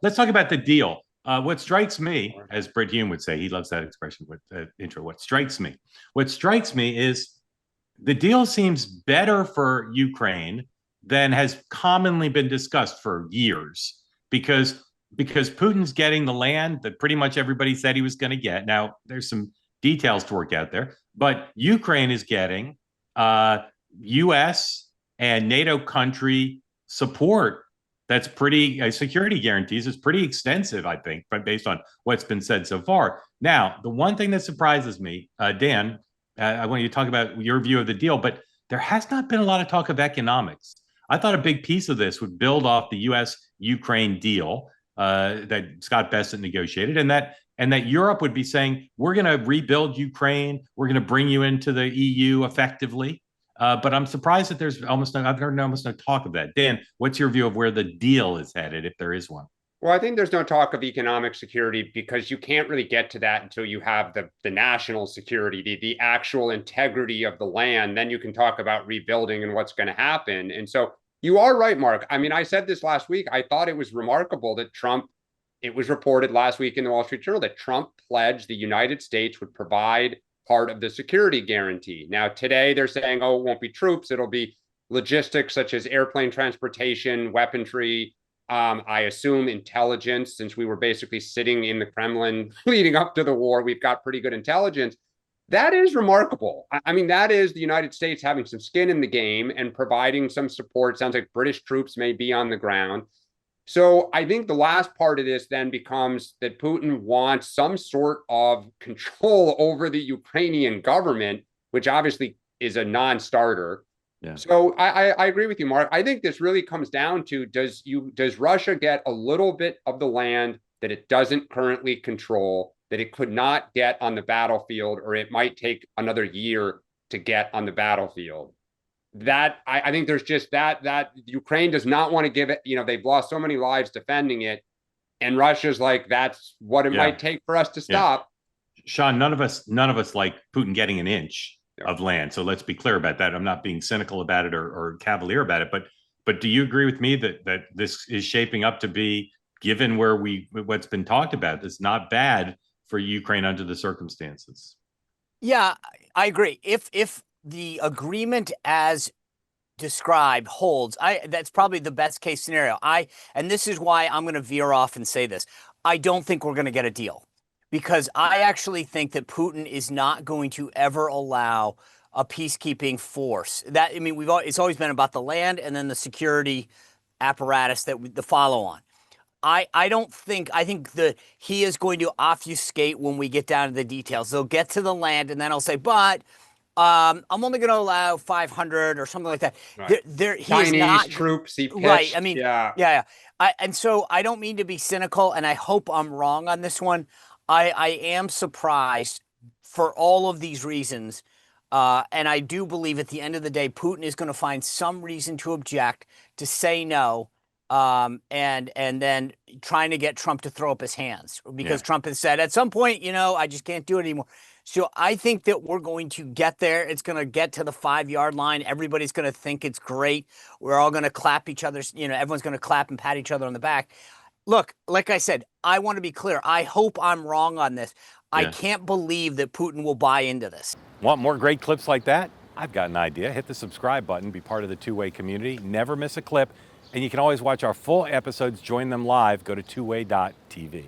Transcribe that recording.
let's talk about the deal. What strikes me, as Brit Hume would say, he loves that expression with the intro. What strikes me is the deal seems better for Ukraine than has commonly been discussed for years because Putin's getting the land that pretty much everybody said he was going to get. Now there's some details to work out there, but Ukraine is getting U.S. and NATO country support. That's pretty security guarantees is pretty extensive, I think, but based on what's been said so far. Now, the one thing that surprises me, Dan, I want you to talk about your view of the deal, but there has not been a lot of talk of economics. I thought a big piece of this would build off the U.S. Ukraine deal that Scott Bessent negotiated, and that Europe would be saying, we're going to rebuild Ukraine, we're going to bring you into the EU effectively. But I'm surprised that I've heard almost no talk of that. Dan, what's your view of where the deal is headed, if there is one? Well, I think there's no talk of economic security because you can't really get to that until you have the national security, the actual integrity of the land. Then you can talk about rebuilding and what's going to happen. And so you are right, Mark. I mean, I said this last week. I thought it was remarkable that it was reported last week in the Wall Street Journal that Trump pledged the United States would provide part of the security guarantee. Now, today they're saying, oh, it won't be troops. It'll be logistics such as airplane transportation, weaponry, I assume intelligence, since we were basically sitting in the Kremlin leading up to the war, we've got pretty good intelligence. That is remarkable. I mean, that is the United States having some skin in the game and providing some support. Sounds like British troops may be on the ground. So I think the last part of this then becomes that Putin wants some sort of control over the Ukrainian government, which obviously is a non-starter. Yeah. So I agree with you, Mark. I think this really comes down to does Russia get a little bit of the land that it doesn't currently control, that it could not get on the battlefield, or it might take another year to get on the battlefield. That I think there's just that Ukraine does not want to give it. They've lost so many lives defending it, and Russia's like, that's what it might take for us to stop. Sean, none of us like Putin getting an inch of land. So let's be clear about that. I'm not being cynical about it or cavalier about it, but do you agree with me that this is shaping up to be, given what's been talked about, it's not bad for Ukraine under the circumstances? Yeah, I agree. If the agreement as described holds, that's probably the best case scenario. And this is why I'm going to veer off and say this. I don't think we're going to get a deal, because I actually think that Putin is not going to ever allow a peacekeeping force. It's always been about the land and then the security apparatus the follow on. I think that he is going to obfuscate when we get down to the details. They'll get to the land and then I'll say, but I'm only going to allow 500 or something like that. Right. Chinese troops, he pitched. Right. I mean, yeah. And so I don't mean to be cynical, and I hope I'm wrong on this one. I am surprised for all of these reasons. And I do believe at the end of the day, Putin is going to find some reason to object, to say no, and then trying to get Trump to throw up his hands, because Trump has said at some point, I just can't do it anymore. So I think that we're going to get there. It's going to get to the 5-yard line. Everybody's going to think it's great. We're all going to clap each other's, everyone's going to clap and pat each other on the back. Look, like I said, I want to be clear. I hope I'm wrong on this. I can't believe that Putin will buy into this. Want more great clips like that? I've got an idea. Hit the subscribe button, be part of the Two Way community, never miss a clip. And you can always watch our full episodes, join them live, go to twoway.tv.